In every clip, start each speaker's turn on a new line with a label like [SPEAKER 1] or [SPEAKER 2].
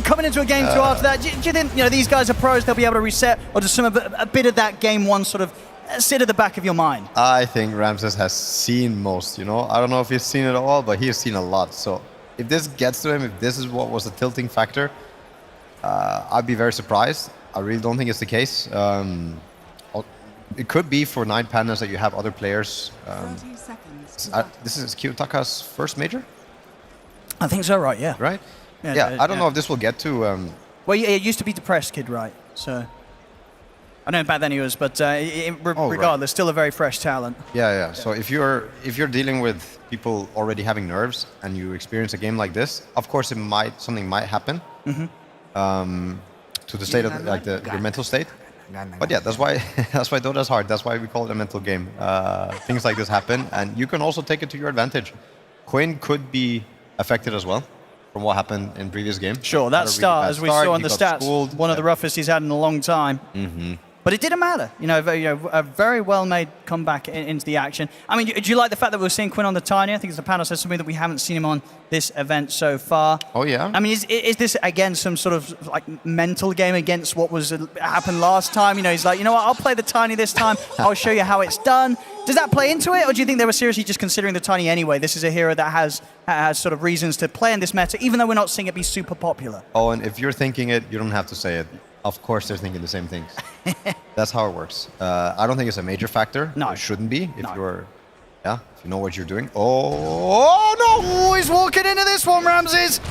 [SPEAKER 1] coming into a game 2 after that, do you think these guys are pros, they'll be able to reset, or does a bit of that game 1 sort of sit at the back of your mind?
[SPEAKER 2] I think Ramses has seen most, I don't know if he's seen it all, but he has seen a lot. So if this gets to him, if this is what was the tilting factor, I'd be very surprised. I really don't think it's the case. It could be for 9 Pandas that you have other players.
[SPEAKER 3] 30 seconds.
[SPEAKER 2] This is Kiyotaka's first major?
[SPEAKER 1] I think so, right, yeah.
[SPEAKER 2] Right? Yeah, I don't know if this will get to...
[SPEAKER 1] Well, it used to be Depressed Kid, right? So... I don't know back then he was, but regardless, still a very fresh talent.
[SPEAKER 2] Yeah. So if you're dealing with people already having nerves and you experience a game like this, of course something might happen to the state of your mental state. But yeah, that's why Dota is hard. That's why we call it a mental game. Things like this happen, and you can also take it to your advantage. Quinn could be affected as well from what happened in previous game.
[SPEAKER 1] Sure, that start, as we saw on the stats,
[SPEAKER 2] schooled.
[SPEAKER 1] One of the roughest he's had in a long time. But it didn't matter. A very well-made comeback into the action. I mean, do you like the fact that we're seeing Quinn on the Tiny? I think it's the panel says something that we haven't seen him on this event so far.
[SPEAKER 2] Oh, yeah?
[SPEAKER 1] I mean, is this, again, some sort of like mental game against what happened last time? He's like, what, I'll play the Tiny this time. I'll show you how it's done. Does that play into it, or do you think they were seriously just considering the Tiny anyway? This is a hero that has sort of reasons to play in this meta, even though we're not seeing it be super popular.
[SPEAKER 2] Oh, and if you're thinking it, you don't have to say it. Of course they're thinking the same things. That's how it works. I don't think it's a major factor.
[SPEAKER 1] No.
[SPEAKER 2] It shouldn't be if you know what you're doing.
[SPEAKER 1] Oh no! He's walking into this one, Ramses.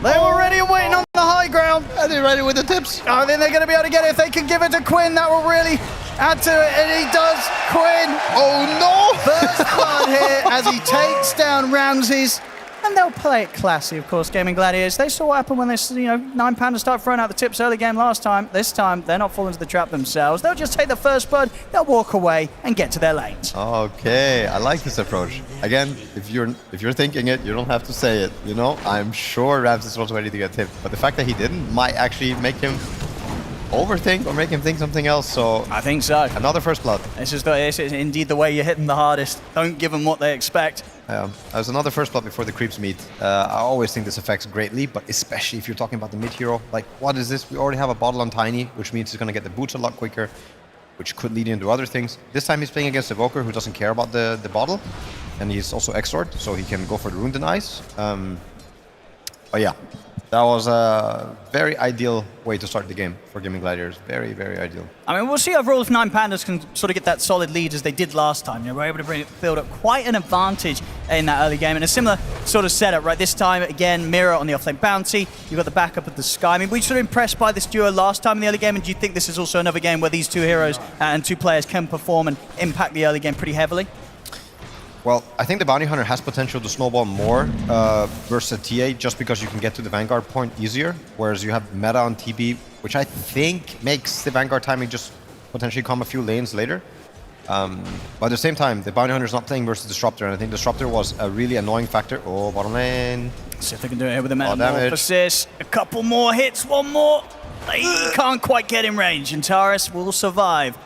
[SPEAKER 1] They're already waiting on the high ground.
[SPEAKER 2] Are they ready with the tips?
[SPEAKER 1] I think they're going to be able to get it. If they can give it to Quinn, that will really add to it. And he does. Quinn.
[SPEAKER 2] Oh no!
[SPEAKER 1] First blood here as he takes down Ramses. And they'll play it classy, of course, Gaimin Gladiators. They saw what happened when this, 9 Pandas start throwing out the tips early game last time. This time, they're not falling into the trap themselves. They'll just take the first blood, they'll walk away and get to their lanes.
[SPEAKER 2] Okay, I like this approach. Again, if you're thinking it, you don't have to say it. I'm sure Ramses was ready to get tipped, but the fact that he didn't might actually make him overthink or make him think something else. So
[SPEAKER 1] I think so.
[SPEAKER 2] Another first blood.
[SPEAKER 1] This is indeed the way you hit them the hardest. Don't give them what they expect.
[SPEAKER 2] There's another first blood before the creeps meet. I always think this affects greatly, but especially if you're talking about the mid hero. Like, what is this? We already have a bottle on Tiny, which means he's going to get the boots a lot quicker, which could lead into other things. This time he's playing against Evoker, who doesn't care about the bottle, and he's also Exort, so he can go for the Rune Denies. But yeah, that was a very ideal way to start the game for Gaimin Gladiators. Very, very ideal.
[SPEAKER 1] I mean, we'll see overall if 9 Pandas can sort of get that solid lead as they did last time. We're able to build up quite an advantage in that early game. And a similar sort of setup, right? This time, again, Mirror on the offlane bounty. You've got the backup of the Sky. I mean, were you sort of impressed by this duo last time in the early game? And do you think this is also another game where these 2 heroes and 2 players can perform and impact the early game pretty heavily?
[SPEAKER 2] Well, I think the Bounty Hunter has potential to snowball more versus a TA just because you can get to the Vanguard point easier, whereas you have meta on TB, which I think makes the Vanguard timing just potentially come a few lanes later. But at the same time, the Bounty Hunter is not playing versus Disruptor, and I think Disruptor was a really annoying factor. Oh, bottom lane.
[SPEAKER 1] See if they can do it here with the Metamorphosis. A couple more hits, one more. They can't quite get in range, and Taurus will survive.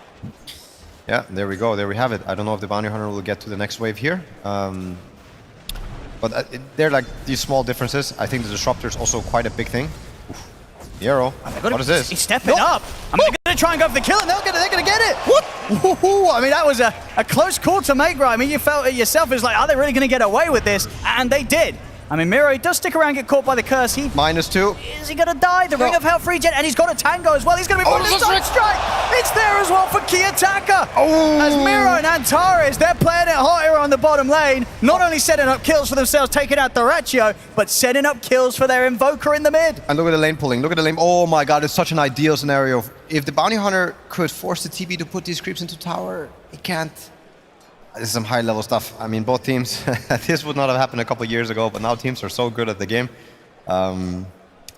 [SPEAKER 2] Yeah, there we go. There we have it. I don't know if the Bounty Hunter will get to the next wave here. But they're like these small differences. I think the Disruptor is also quite a big thing. Oof. The arrow. What is this?
[SPEAKER 1] He's stepping up. I mean, they're going to try and go for the kill, and they're going to get it. What? I mean, that was a close call to make, right? I mean, you felt it yourself. It was like, are they really going to get away with this? And they did. I mean, Miro, he does stick around and get caught by the curse. He
[SPEAKER 2] -2.
[SPEAKER 1] Is he going to die? The Ring of Health regen, and he's got a Tango as well. He's going to be put in the Sonic Strike. It's there as well for Kiyotaka. As Miro and Antares, they're playing it hot here on the bottom lane. Not only setting up kills for themselves, taking out the Ratio, but setting up kills for their Invoker in the mid.
[SPEAKER 2] And look at the lane pulling. Look at the lane. Oh my god, it's such an ideal scenario. If the Bounty Hunter could force the TB to put these creeps into tower, he can't. This is some high-level stuff. I mean, both teams, this would not have happened a couple of years ago, but now teams are so good at the game.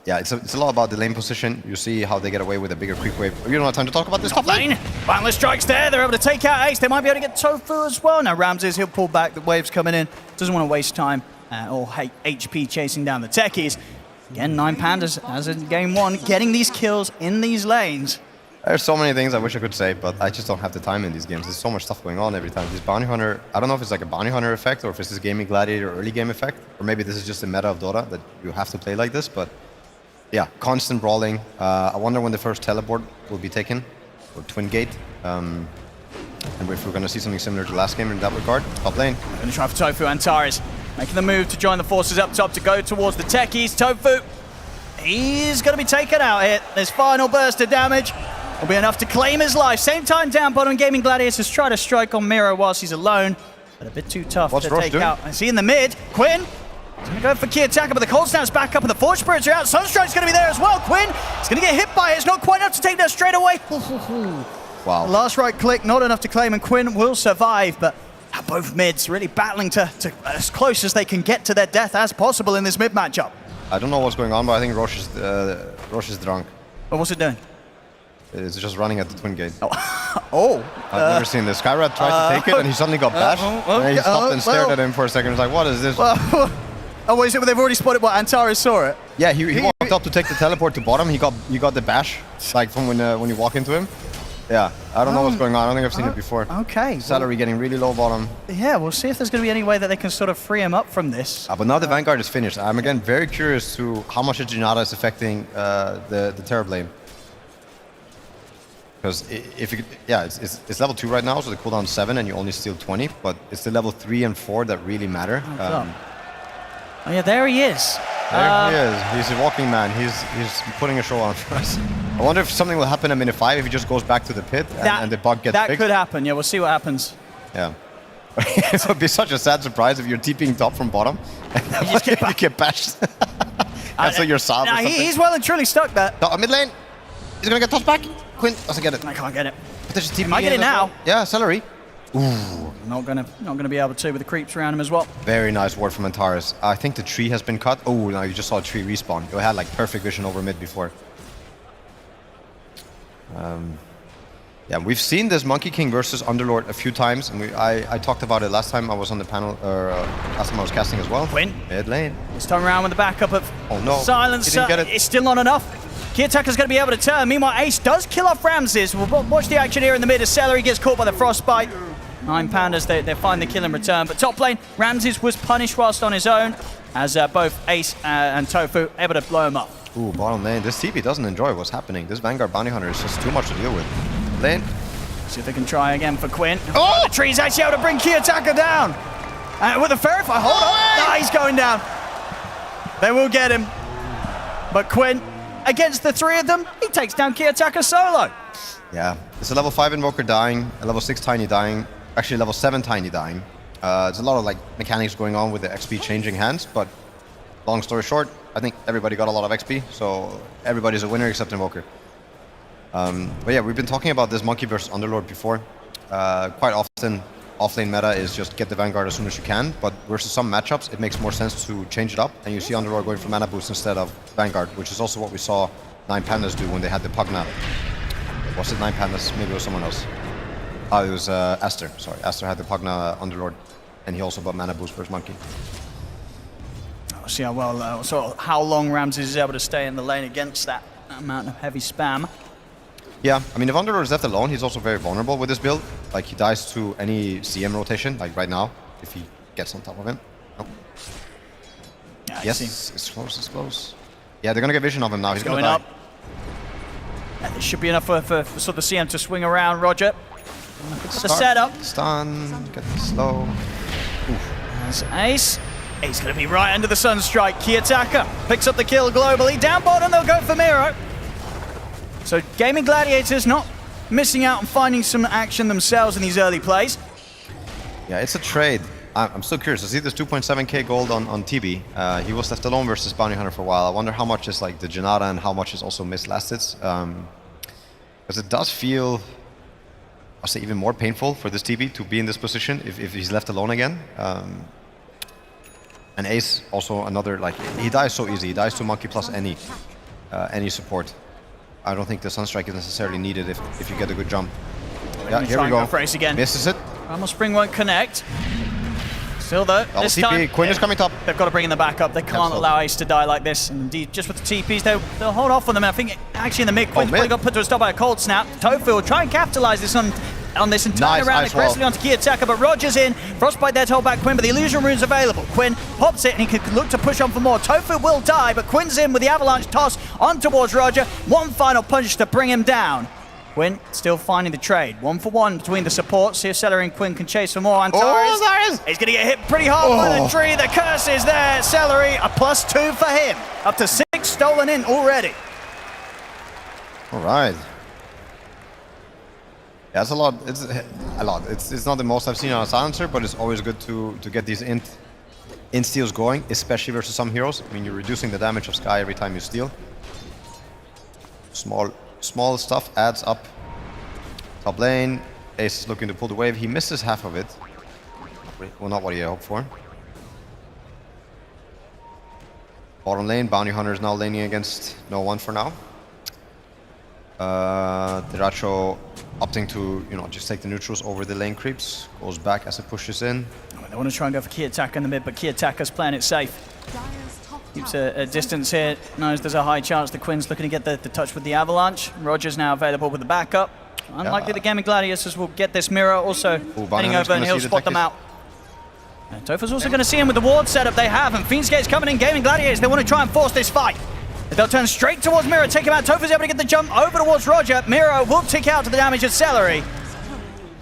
[SPEAKER 2] Yeah, it's a lot about the lane position. You see how they get away with a bigger creep wave. You don't have time to talk about this top lane.
[SPEAKER 1] Boundless strikes there. They're able to take out Ace. They might be able to get Tofu as well. Now Ramses, he'll pull back. The wave's coming in. Doesn't want to waste time or HP chasing down the techies. Again, 9 Pandas, as in game 1, getting these kills in these lanes.
[SPEAKER 2] There's so many things I wish I could say, but I just don't have the time in these games. There's so much stuff going on every time. This Bounty Hunter, I don't know if it's like a Bounty Hunter effect or if it's this Gaimin Gladiator early game effect, or maybe this is just the meta of Dota that you have to play like this, but Yeah, constant brawling. I wonder when the first teleport will be taken, or Twin Gate. And if we're going to see something similar to last game in that regard. Top lane.
[SPEAKER 1] Going to try for Tofu. Antares making the move to join the forces up top to go towards the techies. Tofu, he's going to be taken out here. This final burst of damage will be enough to claim his life. Same time down bottom, Gaimin Gladiators try to strike on Miro whilst he's alone, but a bit too tough to take out. I see in the mid, Quinn. He's going to go for key attacker, but the cold snap's back up and the Forge Spirits are out. Sunstrike's going to be there as well. Quinn is going to get hit by it. It's not quite enough to take that straight away.
[SPEAKER 2] Wow.
[SPEAKER 1] Last right click, not enough to claim, and Quinn will survive, but both mids really battling to as close as they can get to their death as possible in this mid matchup.
[SPEAKER 2] I don't know what's going on, but I think Roche is drunk.
[SPEAKER 1] But what's it doing?
[SPEAKER 2] It's just running at the Twin Gate.
[SPEAKER 1] Oh.
[SPEAKER 2] I've never seen this. Skyrad tried to take it and he suddenly got bashed. And he stopped and stared at him for a second. He's like, what is this?
[SPEAKER 1] Oh, is it? They've already spotted what Antares saw it.
[SPEAKER 2] Yeah, he walked up to take the teleport to bottom. He got the bash, like from when you walk into him. Yeah, I don't know what's going on. I don't think I've seen it before.
[SPEAKER 1] Okay.
[SPEAKER 2] Salary getting really low bottom.
[SPEAKER 1] Yeah, we'll see if there's going to be any way that they can sort of free him up from this.
[SPEAKER 2] But now the Vanguard is finished. I'm again very curious to how much Janata is affecting the Terror lane. Because it's level 2 right now, so the cooldown's 7 and you only steal 20, but it's the level 3 and 4 that really matter.
[SPEAKER 1] Oh yeah, there he is.
[SPEAKER 2] There he is. He's a walking man. He's putting a show on for us. I wonder if something will happen in minute 5 if he just goes back to the pit and the bug gets fixed.
[SPEAKER 1] That could happen. Yeah, we'll see what happens.
[SPEAKER 2] Yeah. It would be such a sad surprise if you're TPing top from bottom and you get bashed. Cancel your salve or something.
[SPEAKER 1] He's well and truly stuck there.
[SPEAKER 2] Mid lane. He's going to get tossed back. Quinn doesn't get it.
[SPEAKER 1] I can't get it.
[SPEAKER 2] But there's a TP.
[SPEAKER 1] I get it now.
[SPEAKER 2] Well. Yeah, Celery. Ooh.
[SPEAKER 1] Not gonna be able to with the creeps around him as well.
[SPEAKER 2] Very nice ward from Antares. I think the tree has been cut. Oh, no, you just saw a tree respawn. You had like perfect vision over mid before. Yeah, we've seen this Monkey King versus Underlord a few times, and I talked about it last time I was on the panel, or last time I was casting as well.
[SPEAKER 1] Quinn.
[SPEAKER 2] Mid lane.
[SPEAKER 1] This time around with the backup of Silence.
[SPEAKER 2] He didn't get it.
[SPEAKER 1] It's still not enough. Key attacker's going to be able to turn. Meanwhile, Ace does kill off Ramses. We'll watch the action here in the mid as Celery gets caught by the Frostbite. 9 Pandas, they find the kill in return. But top lane, Ramses was punished whilst on his own, as both Ace and Tofu able to blow him up.
[SPEAKER 2] Ooh, bottom lane. This TP doesn't enjoy what's happening. This Vanguard Bounty Hunter is just too much to deal with. Lane.
[SPEAKER 1] See if they can try again for Quinn. Oh! The tree's actually able to bring Key attacker down. With a Verify, hold on. He's going down. They will get him. But Quinn, against the 3 of them, he takes down Key attacker solo.
[SPEAKER 2] Yeah, it's a level 5 Invoker dying, a level 6 Tiny dying, actually level 7 Tiny dying. There's a lot of like mechanics going on with the XP changing hands, but long story short, I think everybody got a lot of XP, so everybody's a winner except Invoker. But yeah, we've been talking about this Monkey versus Underlord before. Quite often, offlane meta is just get the Vanguard as soon as you can, but versus some matchups, it makes more sense to change it up, and you see Underlord going for mana boost instead of Vanguard, which is also what we saw 9 Pandas do when they had the Pugna. Was it 9 Pandas? Maybe it was someone else. Oh, it was Aster. Sorry, Aster had the Pugna Underlord, and he also bought mana boost versus Monkey.
[SPEAKER 1] We'll see how well, how long Ramses is able to stay in the lane against that amount of heavy spam.
[SPEAKER 2] Yeah, I mean, if Underlord is left alone, he's also very vulnerable with this build. Like, he dies to any CM rotation, like right now, if he gets on top of him. Oh.
[SPEAKER 1] Yeah,
[SPEAKER 2] yes, it's close, it's close. Yeah, they're gonna get vision of him now. He's going
[SPEAKER 1] up. Yeah, this should be enough for sort of the CM to swing around, Roger. It's the setup.
[SPEAKER 2] Stun, get slow. Oof.
[SPEAKER 1] There's Ace. Ace gonna be right under the Sunstrike. Key attacker picks up the kill globally. Down bottom, they'll go for Miro. So Gaimin Gladiators not missing out on finding some action themselves in these early plays.
[SPEAKER 2] Yeah, it's a trade. I'm still curious. I see this 2.7k gold on TB. He was left alone versus Bounty Hunter for a while. I wonder how much is like the Janata and how much is also missed last hits. Because it does feel, I'll say, even more painful for this TB to be in this position if he's left alone again. And Ace also another, like, he dies so easy. He dies to Monkey plus any support. I don't think the Sunstrike is necessarily needed if you get a good jump. Yeah, here we go.
[SPEAKER 1] For Ace again.
[SPEAKER 2] Misses it.
[SPEAKER 1] Almost Spring won't connect. Still though, this time
[SPEAKER 2] Quinn is coming top.
[SPEAKER 1] They've got to bring in the backup. They can't allow Ace to die like this. And indeed, just with the TPs, they'll hold off on them. I think actually in the mid, Quinn's probably got put to a stop by a cold snap. Tofu will try and capitalize this on on this and turn
[SPEAKER 2] Nice,
[SPEAKER 1] around
[SPEAKER 2] nice
[SPEAKER 1] aggressively
[SPEAKER 2] wall.
[SPEAKER 1] onto Kiyotaka, but Roger's in. Frostbite there to hold back Quinn, but the illusion rune's available. Quinn pops it and he can look to push on for more. Tofu will die, but Quinn's in with the avalanche toss on towards Roger. One final punch to bring him down. Quinn still finding the trade. 1 for 1 between the supports. See if Celery and Quinn can chase for more. Antares, he's going to get hit pretty hard by the tree. The curse is there. Celery, a +2 for him. Up to 6 stolen in already.
[SPEAKER 2] All right. Yeah, it's a lot. It's a lot. It's not the most I've seen on a silencer, but it's always good to get these int steals going, especially versus some heroes. I mean, you're reducing the damage of Sky every time you steal. Small stuff adds up. Top lane, Ace is looking to pull the wave. He misses half of it. Well, not what he hoped for. Bottom lane, Bounty Hunter is now laning against no one for now. Deracho opting to, just take the neutrals over the lane creeps. Goes back as it pushes in.
[SPEAKER 1] They want to try and go for Kiyotaka in the mid, but Kiyotaka's playing it safe. Keeps a distance here, knows there's a high chance the Quinn's looking to get the touch with the avalanche. Roger's now available with the backup. Unlikely the Gaimin Gladiators will get this mirror, also heading over and he'll spot them out. And Tofu's also going to see him with the ward setup they have, and Fiendskate's coming in. Gaimin Gladiators, they want to try and force this fight. They'll turn straight towards Miro, take him out. Tofu's able to get the jump over towards Roger. Miro will tick out to the damage of Celery.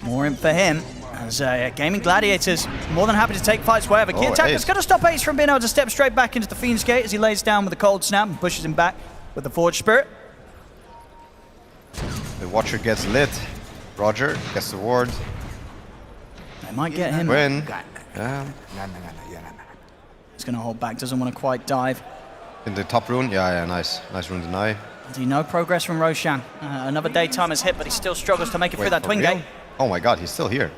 [SPEAKER 1] More in for him. As Gaimin Gladiators more than happy to take fights wherever. Kiyotaka's going to stop Ace from being able to step straight back into the Fiend's Gate as he lays down with a cold snap and pushes him back with the Forge Spirit.
[SPEAKER 2] The Watcher gets lit. Roger gets the ward.
[SPEAKER 1] They might get him.
[SPEAKER 2] Win. Yeah.
[SPEAKER 1] He's going to hold back, doesn't want to quite dive.
[SPEAKER 2] In the top rune, yeah, nice rune deny.
[SPEAKER 1] No progress from Roshan. Another daytime has hit, but he still struggles to make it through that twin gate.
[SPEAKER 2] Oh my god, he's still here.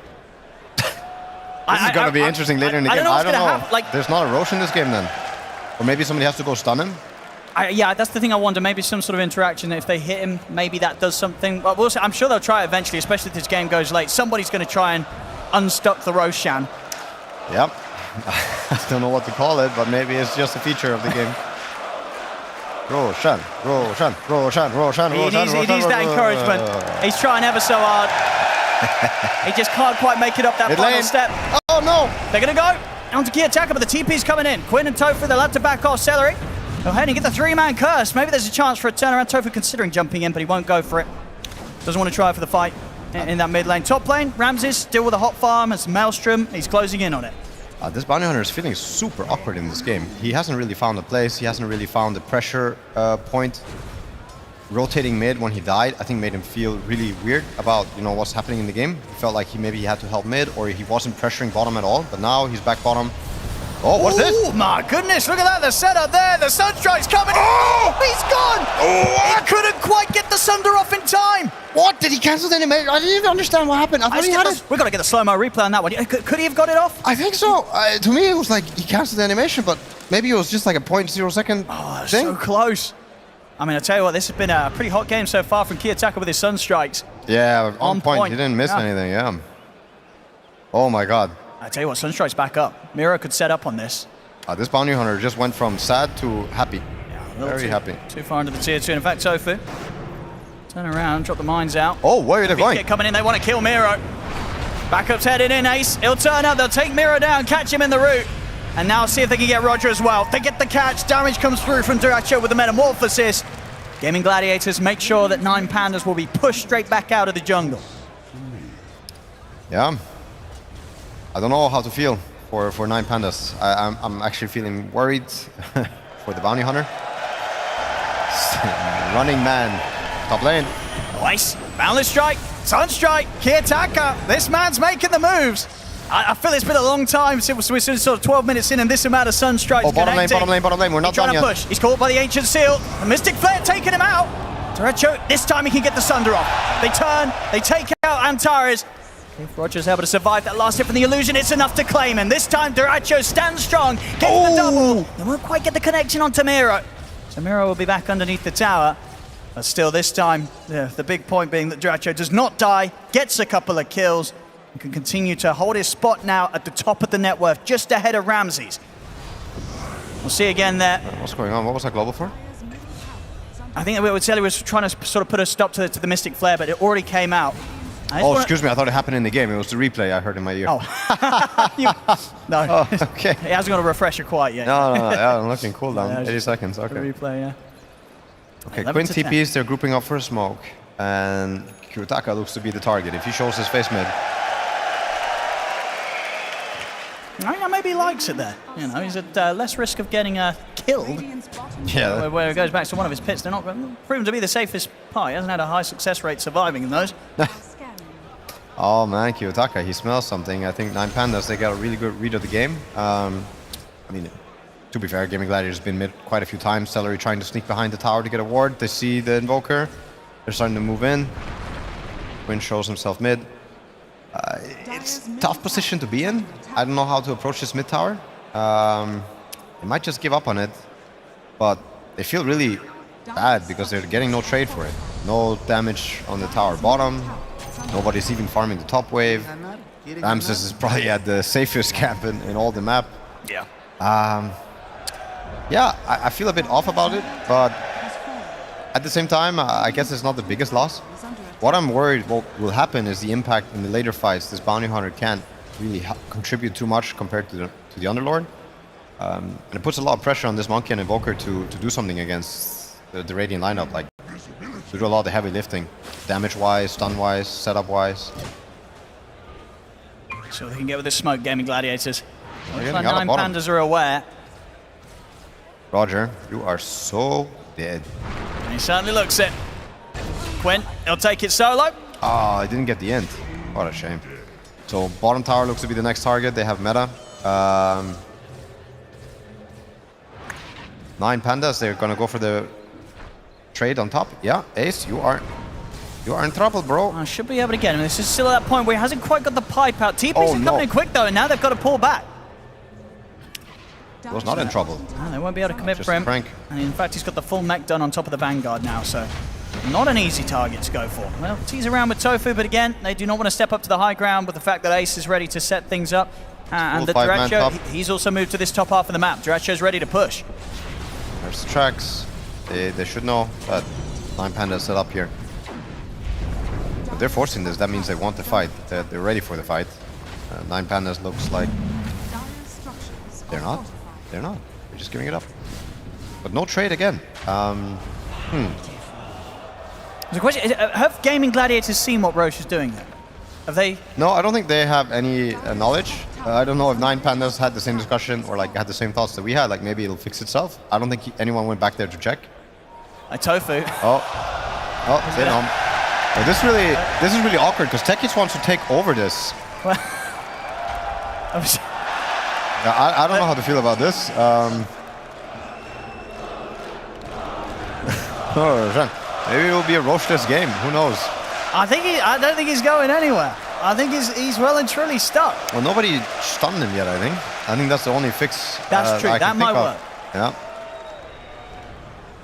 [SPEAKER 2] This is going to be interesting later in the game.
[SPEAKER 1] I don't know.
[SPEAKER 2] Like, there's not a Roche in this game then. Or maybe somebody has to go stun him.
[SPEAKER 1] Yeah, that's the thing I wonder. Maybe some sort of interaction. If they hit him, maybe that does something. But we'll see. I'm sure they'll try it eventually, especially if this game goes late. Somebody's going to try and unstuck the Roshan.
[SPEAKER 2] Yep. I don't know what to call it, but maybe it's just a feature of the game. Roshan.
[SPEAKER 1] He needs that encouragement. He's trying ever so hard. He just can't quite make it up that final step.
[SPEAKER 2] Oh no!
[SPEAKER 1] They're going to go onto Kiyotaka, but the TP's coming in. Quinn and Tofu, they'll have to back off Celery. Go ahead and get the 3-man curse. Maybe there's a chance for a turnaround. Tofu considering jumping in, but he won't go for it. Doesn't want to try for the fight in that mid lane. Top lane, Ramses still with a hot farm. It's Maelstrom. He's closing in on it.
[SPEAKER 2] This Bounty Hunter is feeling super awkward in this game. He hasn't really found a place. He hasn't really found the pressure point. Rotating mid when he died, I think made him feel really weird about what's happening in the game. He felt like maybe he had to help mid, or he wasn't pressuring bottom at all. But now he's back bottom. Oh, what's this?
[SPEAKER 1] Oh my goodness, look at that, the setup there, the Sunstrike's coming. Oh, he's gone!
[SPEAKER 2] Oh,
[SPEAKER 1] he couldn't quite get the Sunder off in time.
[SPEAKER 2] What? Did he cancel the animation? I didn't even understand what happened. I thought he had it.
[SPEAKER 1] We've got to get the slow-mo replay on that one. Could he have got it off?
[SPEAKER 2] I think so. To me, it was like he canceled the animation, but maybe it was just like a 0.0 second thing.
[SPEAKER 1] So close. I mean, I tell you what, this has been a pretty hot game so far from Kiyotaka with his Sunstrikes.
[SPEAKER 2] Yeah, on point. He didn't miss anything, yeah. Oh my god.
[SPEAKER 1] I tell you what, Sunstrike's back up. Miro could set up on this.
[SPEAKER 2] This Bounty Hunter just went from sad to happy.
[SPEAKER 1] Yeah,
[SPEAKER 2] very happy.
[SPEAKER 1] Too far into the tier 2. In fact, Tofu, turn around, drop the mines out.
[SPEAKER 2] Oh, where are they going?
[SPEAKER 1] Coming in, they want to kill Miro. Backup's headed in, Ace. He'll turn up, they'll take Miro down, catch him in the route. And now see if they can get Roger as well. They get the catch, damage comes through from Duracho with the Metamorphosis. Gaimin Gladiators make sure that 9 Pandas will be pushed straight back out of the jungle.
[SPEAKER 2] Yeah. I don't know how to feel for 9 Pandas. I'm actually feeling worried for the Bounty Hunter. Running man. Top lane.
[SPEAKER 1] Nice. Boundless Strike. Sunstrike. Kiyotaka. This man's making the moves. I feel it's been a long time since we're sort of 12 minutes in and this amount of Sunstrikes.
[SPEAKER 2] Oh, bottom lane. We're not done yet.
[SPEAKER 1] Push. He's caught by the Ancient Seal. The Mystic Flare taking him out. Duracho, this time he can get the Sunder off. They turn. They take out Antares. If Roger's able to survive that last hit from the illusion, it's enough to claim him. This time, Duracho stands strong, getting the double. They won't quite get the connection on Miro. So Miro will be back underneath the tower. But still, this time, the big point being that Duracho does not die, gets a couple of kills, and can continue to hold his spot now at the top of the net worth, just ahead of Ramses. We'll see again there.
[SPEAKER 2] What's going on? What was that global for?
[SPEAKER 1] I think that we would say he was trying to sort of put a stop to the Mystic Flare, but it already came out.
[SPEAKER 2] Oh, excuse me, I thought it happened in the game. It was the replay I heard in my ear.
[SPEAKER 1] Oh. No.
[SPEAKER 2] Oh, okay.
[SPEAKER 1] He hasn't got a refresher quite yet.
[SPEAKER 2] No, yeah, I'm looking cool down.
[SPEAKER 1] Yeah,
[SPEAKER 2] 80 seconds, okay.
[SPEAKER 1] Replay, yeah.
[SPEAKER 2] Okay, Quinn TPs, they're grouping up for a smoke. And Kiyotaka looks to be the target. If he shows his face mid.
[SPEAKER 1] I think maybe he likes it there. You know, he's at less risk of getting killed.
[SPEAKER 2] Yeah.
[SPEAKER 1] Where it goes back to one of his pits. They're not proven to be the safest part. He hasn't had a high success rate surviving in those.
[SPEAKER 2] Oh man, Kiyotaka, he smells something. I think 9 Pandas, they got a really good read of the game. I mean, to be fair, Gaimin Gladiators has been mid quite a few times. Celery trying to sneak behind the tower to get a ward. They see the Invoker. They're starting to move in. Quinn shows himself mid. It's a tough position to be in. I don't know how to approach this mid tower. They might just give up on it, but they feel really bad because they're getting no trade for it. No damage on the tower bottom. Nobody's even farming the top wave. Ramses is probably at the safest camp in all the map.
[SPEAKER 1] Yeah.
[SPEAKER 2] Yeah, I feel a bit off about it, but at the same time, I guess it's not the biggest loss. What I'm worried what will happen is the impact in the later fights. This bounty hunter can't really contribute too much compared to the underlord, and it puts a lot of pressure on this monkey and invoker to do something against the Radiant lineup, like to do a lot of the heavy lifting, damage-wise, stun-wise, setup-wise.
[SPEAKER 1] So they can get with this smoke, Gaimin Gladiators. Looks like 9
[SPEAKER 2] bottom.
[SPEAKER 1] Pandas are aware.
[SPEAKER 2] Roger, you are so dead.
[SPEAKER 1] And he certainly looks it. Quinn, he'll take it solo.
[SPEAKER 2] Oh, I didn't get the end. What a shame. So bottom tower looks to be the next target. They have meta. 9 Pandas, they're gonna go for the trade on top. Yeah, Ace, you are in trouble, bro.
[SPEAKER 1] I should be able to get him. This is still at that point where he hasn't quite got the pipe out. TPs are coming in quick though, and now they've got to pull back.
[SPEAKER 2] He was not in trouble.
[SPEAKER 1] No, they won't be able to commit
[SPEAKER 2] Just
[SPEAKER 1] for him.
[SPEAKER 2] a prank.
[SPEAKER 1] And in fact, he's got the full mech done on top of the Vanguard now, so not an easy target to go for. Well, tease around with Tofu, but again, they do not want to step up to the high ground with the fact that Ace is ready to set things up. And the Duracho, he's also moved to this top half of the map. Duracho's ready to push.
[SPEAKER 2] There's the tracks. They should know that 9 Pandas set up here. If they're forcing this, that means they want the fight. They're ready for the fight. 9 Pandas looks like they're not. They're not. They're just giving it up. But no trade again.
[SPEAKER 1] The question is, have Gaimin Gladiators seen what Roche is doing there? Have they?
[SPEAKER 2] No, I don't think they have any knowledge. I don't know if 9 Pandas had the same discussion or like had the same thoughts that we had. Like maybe it'll fix itself. I don't think anyone went back there to check.
[SPEAKER 1] Tofu.
[SPEAKER 2] Oh, stay home. Well, this is really awkward because Tekis wants to take over this.
[SPEAKER 1] Well,
[SPEAKER 2] I don't know how to feel about this. Maybe it will be a Roche-less game. Who knows?
[SPEAKER 1] I don't think he's going anywhere. I think he's well and truly stuck.
[SPEAKER 2] Well, nobody stunned him yet, I think. I think that's the only fix.
[SPEAKER 1] That's true. That might work.
[SPEAKER 2] Yeah.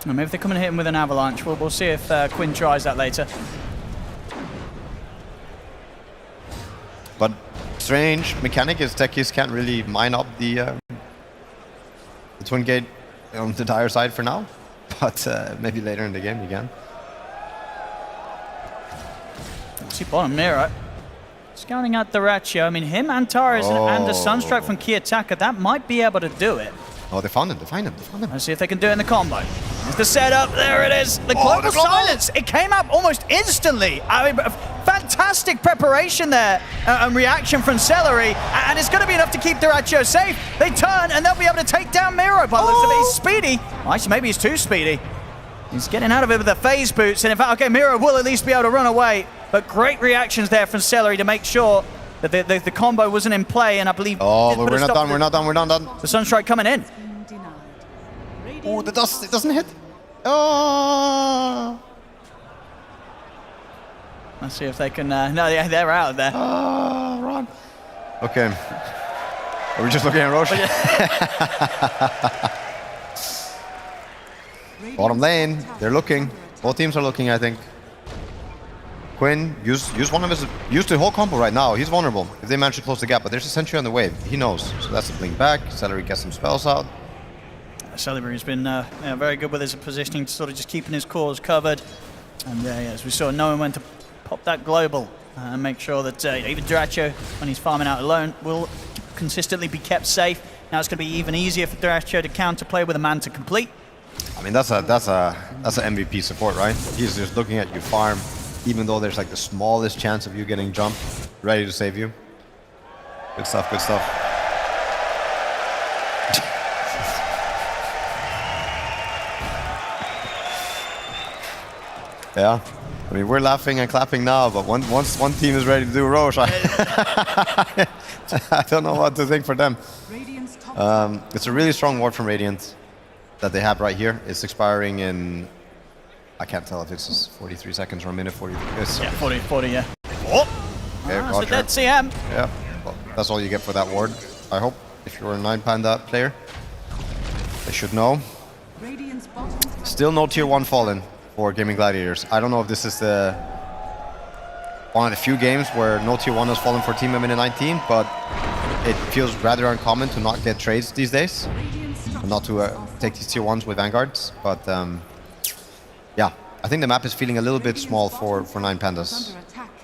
[SPEAKER 1] Maybe if they come and hit him with an avalanche, we'll see if Quinn tries that later.
[SPEAKER 2] But strange mechanic is Tekis can't really mine up the twin gate on the dire side for now. But maybe later in the game again.
[SPEAKER 1] See bottom Miro. Scouting out the Ratio. I mean, him and Taris and the Sunstrike from Kiyotaka, that might be able to do it.
[SPEAKER 2] Oh, they found him. They found him.
[SPEAKER 1] Let's see if they can do it in the combo. There's the setup. There it is. The global silence. It came up almost instantly. I mean, fantastic preparation there and reaction from Celery. And it's going to be enough to keep Duracho safe. They turn and they'll be able to take down Miro by the looks of it. He's speedy. Actually, maybe he's too speedy. He's getting out of it with the phase boots. And in fact, okay, Miro will at least be able to run away. But great reactions there from Celery to make sure that the combo wasn't in play. And I believe...
[SPEAKER 2] Oh, but we're not done. We're not done.
[SPEAKER 1] The Sunstrike coming in.
[SPEAKER 2] Oh, the dust, it doesn't hit. Oh.
[SPEAKER 1] Let's see if they can... no, yeah, they're out there.
[SPEAKER 2] Oh, run. Okay. Are we just looking at Roche? Bottom lane, they're looking. Both teams are looking, I think. Quinn, use one of his... Use the whole combo right now. He's vulnerable if they manage to close the gap. But there's a sentry on the wave. He knows. So that's the blink back. Celery gets some spells out.
[SPEAKER 1] Celery's been very good with his positioning, sort of just keeping his cores covered. And as we saw, knowing when to pop that global. and make sure that even Duracho, when he's farming out alone, will consistently be kept safe. Now it's going to be even easier for Duracho to counterplay with a man to complete.
[SPEAKER 2] I mean, that's an MVP support, right? He's just looking at you farm, even though there's like the smallest chance of you getting jumped, ready to save you. Good stuff, good stuff. Yeah, I mean, we're laughing and clapping now, but once one team is ready to do Roche, I don't know what to think for them. It's a really strong ward from Radiant that they have right here. It's expiring in, I can't tell if it's 43 seconds or a minute 40.
[SPEAKER 1] Yeah, 40, yeah. Oh!
[SPEAKER 2] Okay,
[SPEAKER 1] That's a dead CM.
[SPEAKER 2] Yeah, well, that's all you get for that ward, I hope. If you're a 9 Panda player, they should know. Still no tier 1 fallen for Gaimin Gladiators. I don't know if this is one of the few games where no tier 1 has fallen for Team in 19, but it feels rather uncommon to not get trades these days. Not to take these tier 1s with Vanguards, but yeah, I think the map is feeling a little bit small for 9 Pandas.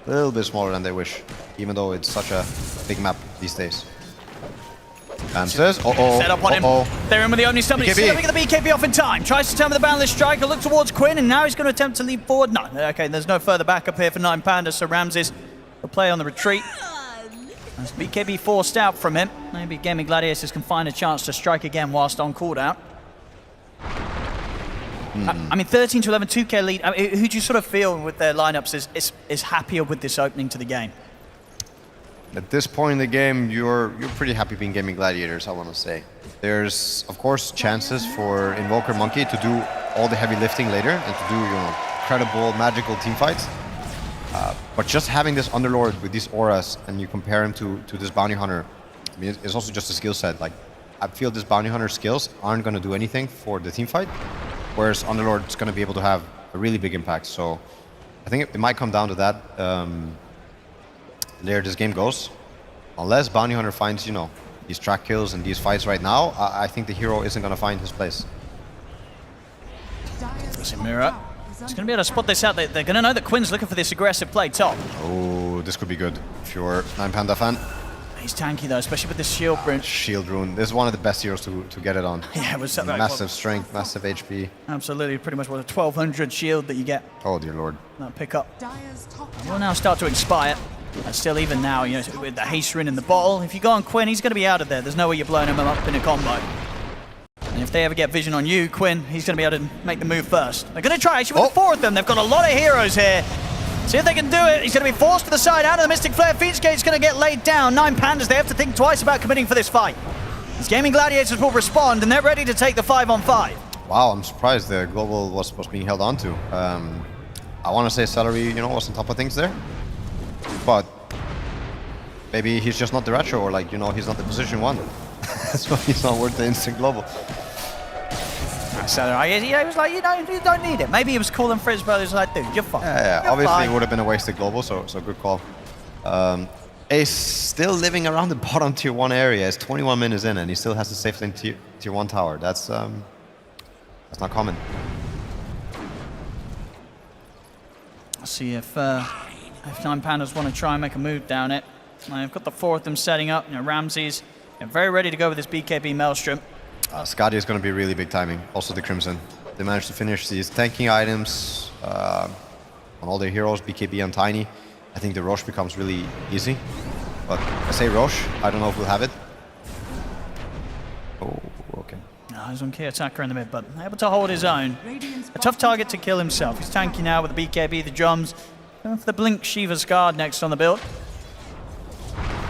[SPEAKER 2] A little bit smaller than they wish, even though it's such a big map these days. Pandas,
[SPEAKER 1] Set up on him. They're in with the Omni Summon. He's still get the BKB off in time. Tries to turn with the Boundless Strike. A look towards Quinn, and now he's going to attempt to leap forward. No, okay, there's no further backup here for 9 Pandas, so Ramses will play on the retreat. As BKB forced out from him. Maybe Gaimin Gladiators can find a chance to strike again whilst on cooldown. I mean, 13 to 11, 2k lead. I mean, who do you sort of feel with their lineups is happier with this opening to the game?
[SPEAKER 2] At this point in the game, you're pretty happy being Gaimin Gladiators, I want to say. There's, of course, chances for Invoker Monkey to do all the heavy lifting later and to do, incredible, magical team fights. But just having this Underlord with these auras and you compare him to this Bounty Hunter, I mean, it's also just a skill set. Like, I feel this Bounty Hunter skills aren't going to do anything for the team fight, whereas Underlord's going to be able to have a really big impact. So I think it might come down to that. Later this game goes, unless Bounty Hunter finds, these track kills and these fights right now, I think the hero isn't going to find his place.
[SPEAKER 1] Mira. He's going to be able to spot this out. They're going to know that Quinn's looking for this aggressive play top.
[SPEAKER 2] Oh, this could be good if you're a 9 Panda fan.
[SPEAKER 1] He's tanky though, especially with this shield rune.
[SPEAKER 2] Shield rune. This is one of the best heroes to get it on.
[SPEAKER 1] Yeah, it was something
[SPEAKER 2] massive strength, massive HP.
[SPEAKER 1] Absolutely, pretty much what a 1200 shield that you get.
[SPEAKER 2] Oh dear lord.
[SPEAKER 1] That pick up. Will now start to expire. And still, even now, with the haste rune in the bottle, if you go on Quinn, he's going to be out of there. There's no way you're blowing him up in a combo. And if they ever get vision on you, Quinn, he's going to be able to make the move first. They're going to try, actually, with the 4 of them. They've got a lot of heroes here. See if they can do it. He's going to be forced to the side out of the Mystic Flare. Featscape's going to get laid down. 9 Pandas, they have to think twice about committing for this fight. As Gaimin Gladiators will respond, and they're ready to take the 5-on-5.
[SPEAKER 2] Wow, I'm surprised the global was being held on to. I want to say Celery, was on top of things there. But maybe he's just not the retro, or he's not the position 1. So he's not worth the instant global.
[SPEAKER 1] So he was like, you don't need it. Maybe he was calling Frizz Brothers like, dude, you're fine.
[SPEAKER 2] Yeah, obviously it would have been a wasted global, so good call. Ace still living around the bottom tier 1 area. It's 21 minutes in and he still has the safe lane tier 1 tower. That's not common.
[SPEAKER 1] Let's see if 9 Pandas want to try and make a move down it. I've got the 4 of them setting up. Ramses very ready to go with this BKB Maelstrom.
[SPEAKER 2] Skadi is going to be really big timing. Also the Crimson. They managed to finish these tanking items on all their heroes, BKB and Tiny. I think the Roche becomes really easy. But I say Roche, I don't know if we'll have it. Oh, okay.
[SPEAKER 1] No, he's on key attacker in the mid, but able to hold his own. A tough target to kill himself. He's tanky now with the BKB, the drums. Going for the Blink Shiva's Guard next on the build.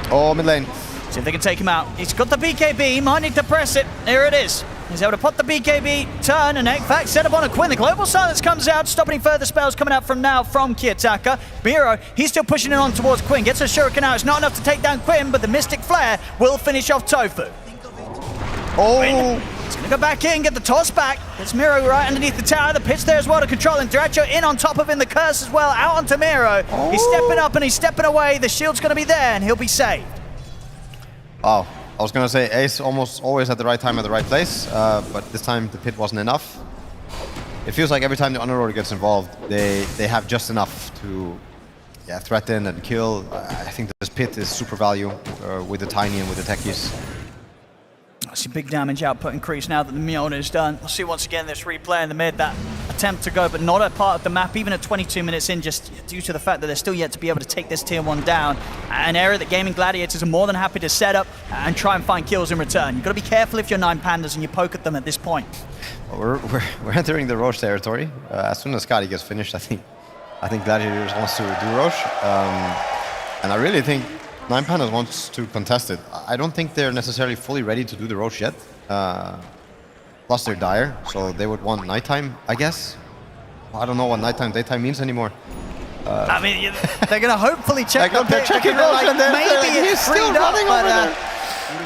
[SPEAKER 2] Oh, mid lane.
[SPEAKER 1] See if they can take him out. He's got the BKB, might need to press it. Here it is. He's able to put the BKB, turn, and in fact set up on a Quinn. The Global Silence comes out, stopping further spells coming out from now from Kiyotaka. Miro, he's still pushing it on towards Quinn. Gets a Shuriken out. It's not enough to take down Quinn, but the Mystic Flare will finish off Tofu.
[SPEAKER 2] Oh!
[SPEAKER 1] He's going to go back in, get the toss back. It's Miro right underneath the tower. The pit's there as well to control, and Duracho in on top of him. The curse as well, out onto Miro. Oh. He's stepping up and he's stepping away. The shield's going to be there, and he'll be saved.
[SPEAKER 2] Wow. I was going to say Ace almost always at the right time at the right place, but this time the pit wasn't enough. It feels like every time the Underlord gets involved, they have just enough to threaten and kill. I think this pit is super value with the Tiny and with the techies.
[SPEAKER 1] I see big damage output increase now that the Mjolnir is done. We'll see once again this replay in the mid, that attempt to go, but not a part of the map, even at 22 minutes in, just due to the fact that they're still yet to be able to take this tier 1 down. An area that Gaimin Gladiators are more than happy to set up and try and find kills in return. You've got to be careful if you're 9 Pandas and you poke at them at this point.
[SPEAKER 2] Well, we're entering the Roche territory. As soon as Scotty gets finished, I think Gladiators wants to do Roche. And I really think 9 Pandas wants to contest it. I don't think they're necessarily fully ready to do the Roche yet. Plus they're dire, so they would want nighttime, I guess. I don't know what nighttime, daytime means anymore.
[SPEAKER 1] I mean, they're going to hopefully check the
[SPEAKER 2] they're
[SPEAKER 1] pit.
[SPEAKER 2] checking Roche,
[SPEAKER 1] Like,
[SPEAKER 2] and
[SPEAKER 1] maybe it's
[SPEAKER 2] still
[SPEAKER 1] freed up,
[SPEAKER 2] running
[SPEAKER 1] but
[SPEAKER 2] over there.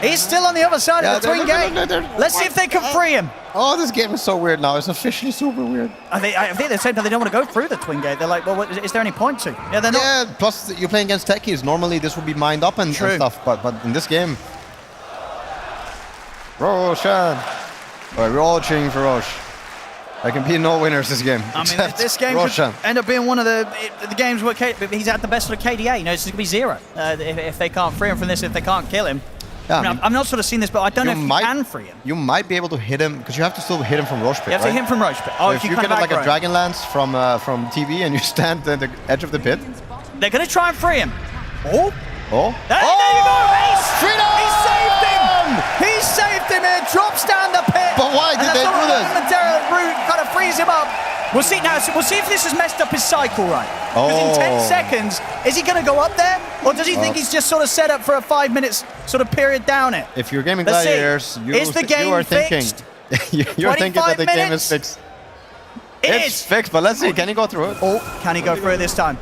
[SPEAKER 1] he's still on the other side of the twin gate. Let's see if they can free him.
[SPEAKER 2] Oh, this game is so weird now. It's officially super weird.
[SPEAKER 1] I think at the same time they don't want to go through the twin gate. They're like, well, is there any point to? Yeah, they're not.
[SPEAKER 2] Yeah, plus you're playing against techies. Normally this would be mined up and stuff, but in this game, Roshan. Alright, we're all cheering for Roche. There can be no winners this game.
[SPEAKER 1] I mean, this game could end up being one of the games where he's at the best of the KDA. You know, it's going to be 0 if they can't free him from this, if they can't kill him. Yeah, I mean, I'm not sort of seen this, but I don't know if you can free him.
[SPEAKER 2] You might be able to hit him, because you have to still hit him from Roche pit,
[SPEAKER 1] You have to hit him from Roche pit. Oh,
[SPEAKER 2] so if you get like a Dragon Lance from TV and you stand at the edge of the pit.
[SPEAKER 1] They're going to try and free him. Oh.
[SPEAKER 2] Oh.
[SPEAKER 1] There you go, Ace!
[SPEAKER 2] Freedom!
[SPEAKER 1] He saved him! He saved him here, drops down the pit.
[SPEAKER 2] But why did they do this?
[SPEAKER 1] Momentarily, Root kind of frees him up. We'll see now. We'll see if this has messed up his cycle, right? Because in 10 seconds, is he going to go up there, or does he think he's just sort of set up for a 5 minutes sort of period down it?
[SPEAKER 2] If you're Gaimin Gladiators, you are thinking you're thinking that the game is fixed. It's fixed, but let's see. Can he go through it?
[SPEAKER 1] Oh, can he go through it this time?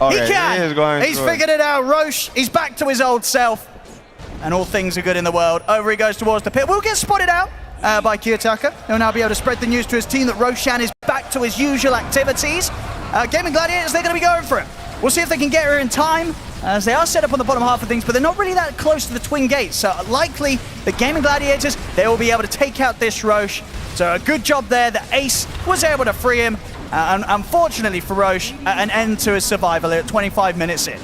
[SPEAKER 2] Okay,
[SPEAKER 1] he can.
[SPEAKER 2] He is going
[SPEAKER 1] he's figured it out. Roche, he's back to his old self, and all things are good in the world. Over he goes towards the pit. We'll get spotted out by Kiyotaka. He'll now be able to spread the news to his team that Roshan is back to his usual activities. Gaimin Gladiators, they're going to be going for it. We'll see if they can get her in time, as they are set up on the bottom half of things, but they're not really that close to the twin gates. So likely, the Gaimin Gladiators, they will be able to take out this Roche. So a good job there that Ace was able to free him. And unfortunately for Roche, an end to his survival at 25 minutes in.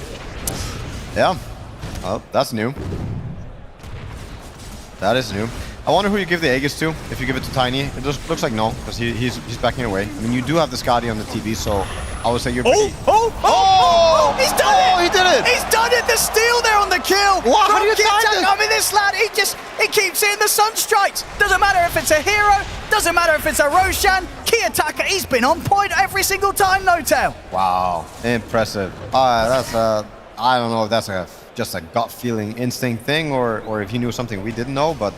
[SPEAKER 2] Yeah, well, that's new. That is new. I wonder who you give the Aegis to, if you give it to Tiny. It just looks like no, because he's backing away. I mean, you do have the Scotty on the TV, so I would say you're pretty...
[SPEAKER 1] Oh! He's done it!
[SPEAKER 2] Oh, he did it!
[SPEAKER 1] He's done it! The steal there on the kill!
[SPEAKER 2] Wow, how do you time this?
[SPEAKER 1] I mean, this lad, he keeps hitting the sun strikes. Doesn't matter if it's a hero, doesn't matter if it's a Roshan, Kiyotaka, he's been on point every single time, no tail.
[SPEAKER 2] Wow, impressive. I don't know if that's just a gut feeling instinct thing, or if he knew something we didn't know, but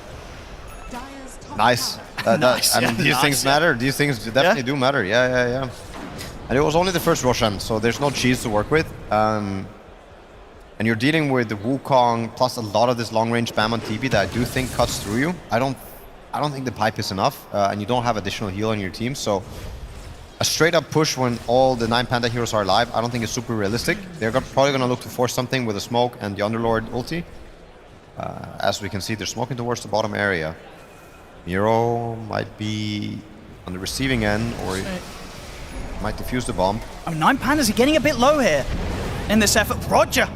[SPEAKER 2] nice.
[SPEAKER 1] Nice.
[SPEAKER 2] I mean, these things matter. These things definitely do matter. Yeah. And it was only the first Roshan, so there's no cheese to work with. And you're dealing with the Wukong plus a lot of this long-range spam on TP that I do think cuts through you. I don't think the pipe is enough, and you don't have additional heal on your team. So a straight-up push when all the 9 Panda heroes are alive, I don't think is super realistic. They're probably going to look to force something with a smoke and the Underlord ulti. As we can see, they're smoking towards the bottom area. Miro might be on the receiving end, or might defuse the bomb.
[SPEAKER 1] I mean, 9 Pandas are getting a bit low here in this effort. Roger!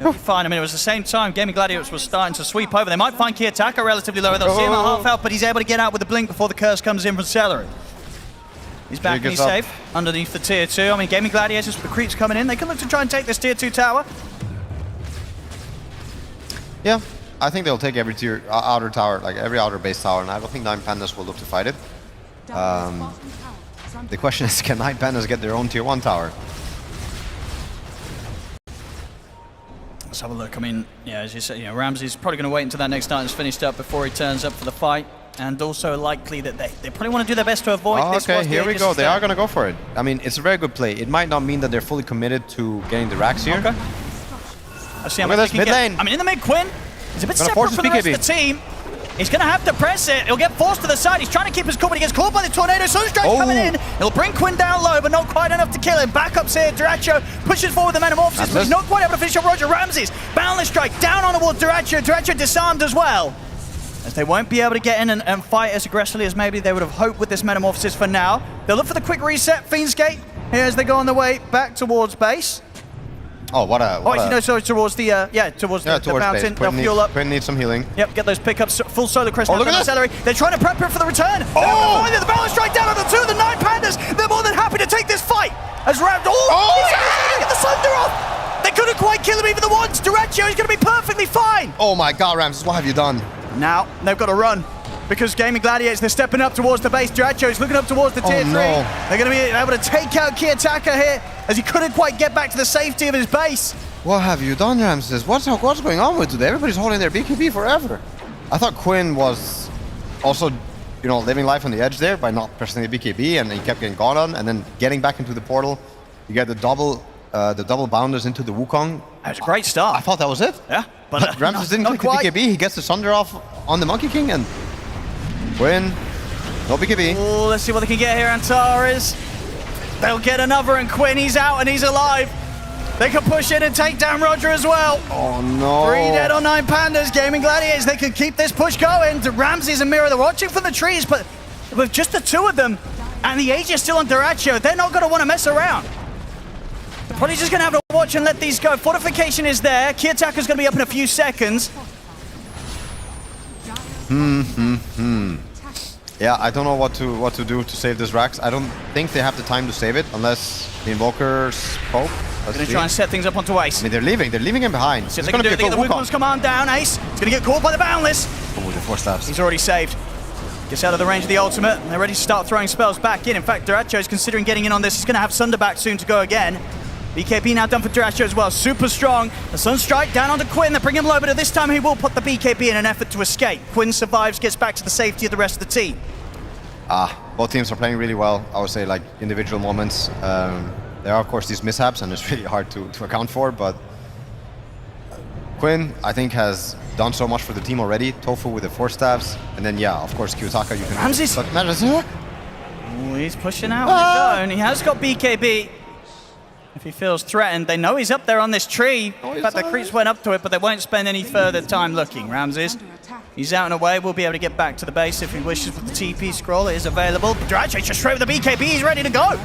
[SPEAKER 1] It'll be fine. I mean, it was the same time Gaimin Gladiators was starting to sweep over. They might find Kiyotaka relatively low. They'll see him at half health, but he's able to get out with the blink before the curse comes in from Celery. He's back and he's safe underneath the tier 2. I mean, Gaimin Gladiators with the creeps coming in. They can look to try and take this tier 2 tower.
[SPEAKER 2] Yeah, I think they'll take every tier, outer tower, like every outer base tower, and I don't think 9 Pandas will look to fight it. The question is, can 9 Pandas get their own tier 1 tower?
[SPEAKER 1] Let's have a look. I mean, yeah, as you said, Ramsey's probably going to wait until that next item's finished up before he turns up for the fight. And also likely that they probably want to do their best to avoid this.
[SPEAKER 2] Okay, here we go. They are going to go for it. I mean, it's a very good play. It might not mean that they're fully committed to getting the racks here.
[SPEAKER 1] Okay. Let's see how
[SPEAKER 2] much
[SPEAKER 1] much
[SPEAKER 2] mid lane.
[SPEAKER 1] I mean, in the mid, Quinn, he's a bit separate from the rest of the team. He's going to have to press it. He'll get forced to the side. He's trying to keep his cool, but he gets caught by the tornado. Sunstrike coming in. He'll bring Quinn down low, but not quite enough to kill him. Backups here. Duracho pushes forward the Metamorphosis, but he's not quite able to finish up Roger Ramses. Boundless Strike down on towards Duracho. Duracho disarmed as well, as they won't be able to get in and fight as aggressively as maybe they would have hoped with this Metamorphosis for now. They'll look for the quick reset. Fiend's Gate here as they go on their way back towards base.
[SPEAKER 2] Oh, what a...
[SPEAKER 1] Oh, actually, no, sorry, towards the, towards the mountain. They'll fuel up.
[SPEAKER 2] Quinn needs some healing.
[SPEAKER 1] Yep, get those pickups, full solar crest.
[SPEAKER 2] Oh, look at that.
[SPEAKER 1] Accelerate. They're trying to prep him for the return.
[SPEAKER 2] Oh!
[SPEAKER 1] The balance strike down on the 2 of the 9 Pandas. They're more than happy to take this fight. As Ram... He's going to get the Sunder off. They couldn't quite kill him even the once. Duracho is going to be perfectly fine.
[SPEAKER 2] Oh my God, Ramses, what have you done?
[SPEAKER 1] Now, they've got to run. Because Gaimin Gladiators, they're stepping up towards the base. Duracho is looking up towards the tier 3.
[SPEAKER 2] No.
[SPEAKER 1] They're going to be able to take out Kiyotaka here, as he couldn't quite get back to the safety of his base.
[SPEAKER 2] What have you done, Ramses? What's going on with today? Everybody's holding their BKB forever. I thought Quinn was also, living life on the edge there by not pressing the BKB, and he kept getting gone on, and then getting back into the portal. You get the double bounders into the Wukong.
[SPEAKER 1] That was a great start.
[SPEAKER 2] I thought that was it.
[SPEAKER 1] Yeah,
[SPEAKER 2] but Ramses didn't click the BKB. He gets the Sunder off on the Monkey King, and Quinn, no BKB.
[SPEAKER 1] Oh, let's see what they can get here, Antares. They'll get another, and Quinn, he's out and he's alive. They can push in and take down Roger as well.
[SPEAKER 2] Oh no.
[SPEAKER 1] 3 dead on 9 Pandas. Gaimin Gladiators, they can keep this push going. Ramses and Mira, they're watching from the trees, but with just the 2 of them, and the age is still on Duracho, they're not going to want to mess around. Probably just going to have to watch and let these go. Fortification is there. Kiyotaka's going to be up in a few seconds.
[SPEAKER 2] Yeah, I don't know what to do to save this Rax. I don't think they have the time to save it unless the Invokers poke.
[SPEAKER 1] They're going to try and set things up onto Ace.
[SPEAKER 2] I mean, they're leaving him behind.
[SPEAKER 1] See if they can do it. They get the Wukong's command down. Ace is going to get caught by the Boundless.
[SPEAKER 2] Oh, the 4 staffs.
[SPEAKER 1] He's already saved. Gets out of the range of the ultimate, and they're ready to start throwing spells back in. In fact, Duracho is considering getting in on this. He's going to have Sunder back soon to go again. BKB now done for Duracho as well. Super strong. The Sunstrike down onto Quinn. They bring him low, but this time he will put the BKB in an effort to escape. Quinn survives, gets back to the safety of the rest of the team.
[SPEAKER 2] Both teams are playing really well. I would say, like, individual moments. There are, of course, these mishaps, and it's really hard to account for, but Quinn, I think, has done so much for the team already. Tofu with the 4 staffs, and then, yeah, of course, Kiyotaka, you can...
[SPEAKER 1] Ramses! Oh, he's pushing out on his own. He has got BKB. If he feels threatened, they know he's up there on this tree. In fact, the creeps went up to it, but they won't spend any further time looking. Ramses, he's out and away. We'll be able to get back to the base if he wishes with the TP scroll. It is available. Duracho just straight with the BKB. He's ready to go.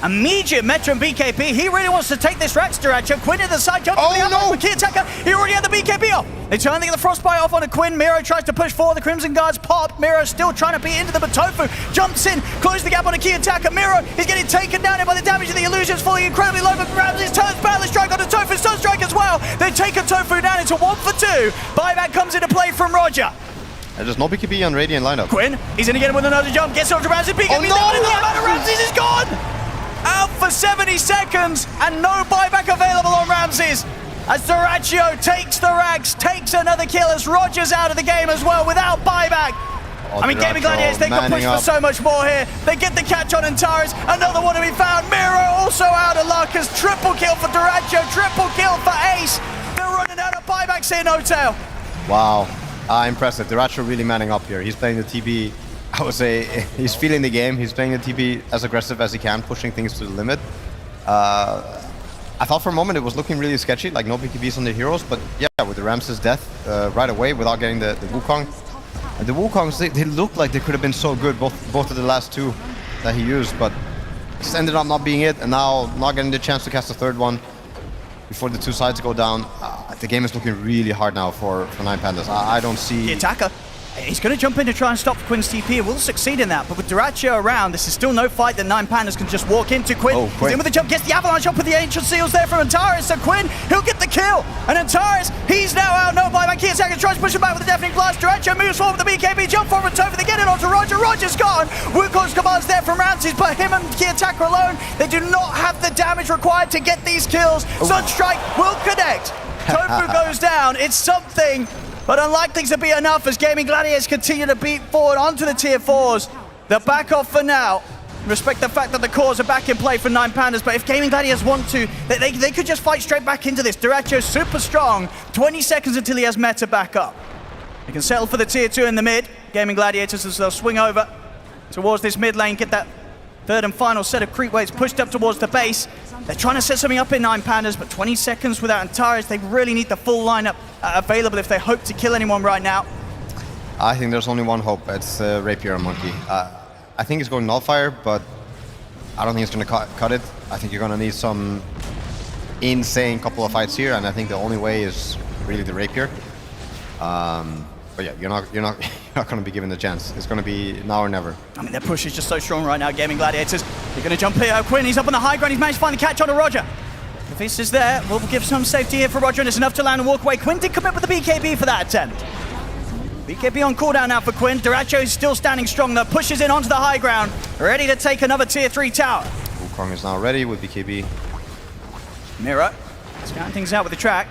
[SPEAKER 1] Immediate Metro and BKB. He really wants to take this Rax, Duracho. Quinn in the side jump.
[SPEAKER 2] Oh, no!
[SPEAKER 1] Kiyotaka. He already had the BKB off. They try and get the Frostbite off onto Quinn. Miro tries to push forward. The Crimson Guards pop. Miro still trying to beat into them, but Tofu jumps in, closes the gap on a Kiyotaka. Miro is getting taken down by the damage of the illusions, falling incredibly low, but Ramses turns Battle Strike onto Tofu. Sunstrike as well. They take a Tofu down into 1 for 2. Buyback comes into play from Roger.
[SPEAKER 2] There's no BKB on Radiant lineup.
[SPEAKER 1] Quinn, he's gonna get him with another jump, gets over to Ramses. BKB,
[SPEAKER 2] no!
[SPEAKER 1] Ramses is gone! Out for 70 seconds, and no buyback available on Ramses. As Duracho takes the Rax, takes another kill as Roger's out of the game as well without buyback. I mean, Gaimin Gladiators, they can push for so much more here. They get the catch on Antares, another one to be found. Miro also out of luck as triple kill for Duracho, triple kill for Ace. They're running out of buybacks here, No Tail.
[SPEAKER 2] Wow, impressive. Duracho really manning up here. He's playing the TB. I would say he's feeling the game. He's playing the TB as aggressive as he can, pushing things to the limit. I thought for a moment it was looking really sketchy, like no BKBs on the heroes, but yeah, with the Ramses' death right away without getting the Wukong. And the Wukongs, they looked like they could have been so good, both of the last 2 that he used, but just ended up not being it, and now not getting the chance to cast the 3rd one before the 2 sides go down. The game is looking really hard now for 9 Pandas. I don't see...
[SPEAKER 1] Kiyotaka, he's going to jump in to try and stop Quinn's TP. Will succeed in that, but with Duracho around, this is still no fight that 9 Pandas can just walk into. Quinn, he's in with the jump, gets the avalanche up with the Ancient Seals there from Antares, so Quinn, he'll get the kill. And Antares, he's now out, no buyback. Kiyotaka tries to push him back with a Deafening Blast. Duracho moves forward with the BKB, jump forward, Tofu, they get it onto Roger. Roger's gone. Wukong's commands there from Ramses, but him and Kiyotaka alone, they do not have the damage required to get these kills. Sunstrike will connect. Tofu goes down. It's something, but unlikely to be enough as Gaimin Gladiators continue to beat forward onto the tier 4s. They're back off for now. Respect the fact that the cores are back in play for 9 Pandas, but if Gaimin Gladiators want to, they could just fight straight back into this. Duracho's super strong. 20 seconds until he has meta back up. They can settle for the tier 2 in the mid. Gaimin Gladiators as they'll swing over towards this mid lane, get that 3rd and final set of creep waves pushed up towards the base. They're trying to set something up in 9 Pandas, but 20 seconds without Antares, they really need the full lineup available if they hope to kill anyone right now.
[SPEAKER 2] I think there's only one hope. It's Rapier and Monkey. I think it's going Nullfire, but I don't think it's going to cut it. I think you're going to need some insane couple of fights here, and I think the only way is really the rapier. But yeah, you're not going to be given the chance. It's going to be now or never.
[SPEAKER 1] I mean, their push is just so strong right now. Gaimin Gladiators, they're going to jump here. Quinn, he's up on the high ground. He's managed to find the catch on to Roger. If this is there, we'll give some safety here for Roger, and it's enough to land and walk away. Quinn did commit with the BKB for that attempt. BKB on cooldown now for Quinn. Duracho is still standing strong though, pushes in onto the high ground, ready to take another tier 3 tower.
[SPEAKER 2] Wukong is now ready with BKB.
[SPEAKER 1] Mira, scouting things out with the track.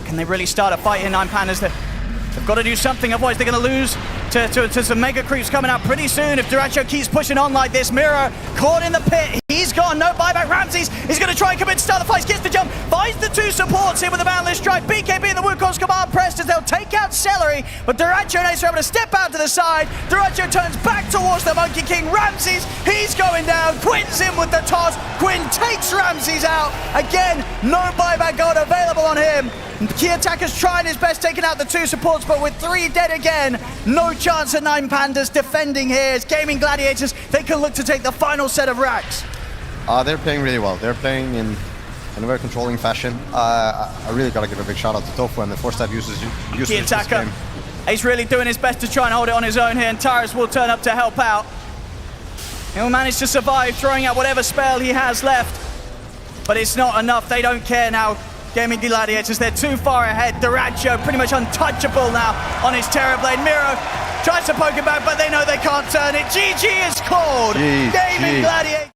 [SPEAKER 1] Can they really start a fight here, 9 Pandas? They've got to do something, otherwise they're going to lose to some mega creeps coming out pretty soon if Duracho keeps pushing on like this. Mira caught in the pit. He's gone. No buyback. Ramses is going to try and commit to start the fight. Gets the jump. Finds the 2 supports here with the Boundless Strike. BKB and the Wukong's command pressed as they'll take out Celery. But Duracho and Ace are able to step out to the side. Duracho turns back towards the Monkey King. Ramses, he's going down. Quinn's in with the toss. Quinn takes Ramses out. Again, no buyback gold available on him. Key Attacker's trying his best, taking out the 2 supports, but with 3 dead again, no chance of 9 Pandas defending here. As Gaimin Gladiators, they can look to take the final set of racks.
[SPEAKER 2] They're playing really well. They're playing in a very controlling fashion. I really got to give a big shout out to Tofu and the 4-step usage.
[SPEAKER 1] Key Attacker, he's really doing his best to try and hold it on his own here, and Tyrus will turn up to help out. He'll manage to survive, throwing out whatever spell he has left, but it's not enough. They don't care now. Gaimin Gladiators, they're too far ahead. Duracho pretty much untouchable now on his Terrorblade. Miro tries to poke him back, but they know they can't turn it. GG is called. Gaimin Gladiators.